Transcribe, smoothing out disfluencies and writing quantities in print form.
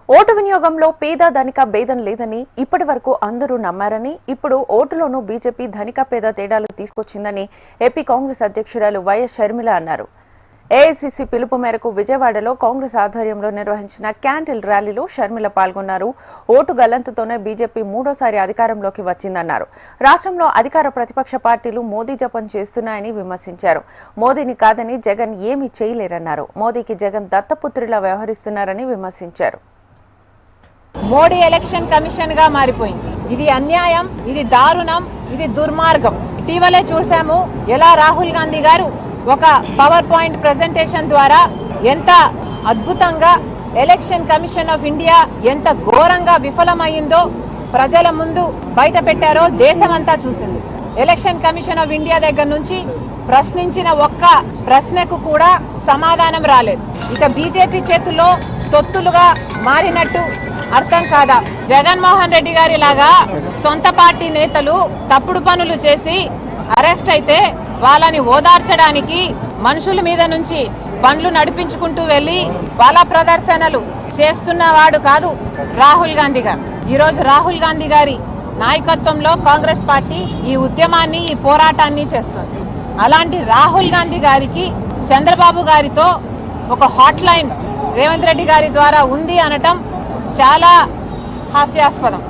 Vote వినియోగంలో పేద ధనిక భేదం లేదని ఇప్పటి వరకు అందరూ నమ్మారని, ఇప్పుడు ఓటులోనూ బీజేపీ ధనిక పేద తేడాలు తీసుకొచ్చిందని ఏపీ కాంగ్రెస్ అధ్యక్షురాలు వైఎస్ షర్మిల అన్నారు. ఏఐసీసీ పిలుపు మేరకు విజయవాడలో కాంగ్రెస్ ఆధ్వర్యంలో నిర్వహించిన క్యాండిల్ ర్యాలీలో షర్మిల పాల్గొన్నారు. ఓటు గల్లంతుతోనే బీజేపీ మూడోసారి అధికారంలోకి వచ్చిందన్నారు. రాష్ట్రంలో అధికార ప్రతిపక్ష పార్టీలు మోదీ జపం చేస్తున్నాయని విమర్శించారు. మోదీని కాదని జగన్ ఏమీ చేయలేరన్నారు. మోదీకి జగన్ దత్తపుత్రులా వ్యవహరిస్తున్నారని విమర్శించారు. మోడీ ఎలక్షన్ కమిషన్ గా మారిపోయింది. ఇది అన్యాయం, ఇది దారుణం, ఇది దుర్మార్గం. ఇటీవలే చూసాము ఎలా రాహుల్ గాంధీ గారు ఒక పవర్ పాయింట్ ప్రెజెంటేషన్ ద్వారా ఎంత అద్భుతంగా ఎలక్షన్ కమిషన్ ఆఫ్ ఇండియా ఎంత ఘోరంగా విఫలమైందో ప్రజల ముందు బయట పెట్టారో దేశమంతా చూసింది. ఎలక్షన్ కమిషన్ ఆఫ్ ఇండియా దగ్గర నుంచి ప్రశ్నించిన ఒక్క ప్రశ్నకు కూడా సమాధానం రాలేదు. ఇక బీజేపీ చేతుల్లో తొత్తులుగా మారినట్టు అర్థం కాదా? జగన్మోహన్ రెడ్డి గారి లాగా సొంత పార్టీ నేతలు తప్పుడు పనులు చేసి అరెస్ట్ అయితే వాళ్ళని ఓదార్చడానికి మనుషుల మీద నుంచి బండ్లు నడిపించుకుంటూ వెళ్లి బల ప్రదర్శనలు చేస్తున్నవాడు కాదు రాహుల్ గాంధీ గారు. ఈరోజు రాహుల్ గాంధీ గారి నాయకత్వంలో కాంగ్రెస్ పార్టీ ఈ ఉద్యమాన్ని, ఈ పోరాటాన్ని చేస్తుంది. అలాంటి రాహుల్ గాంధీ గారికి చంద్రబాబు గారితో ఒక హాట్ లైన్ రేవంత్ రెడ్డి గారి ద్వారా ఉంది అనటం చాలా హాస్యాస్పదం.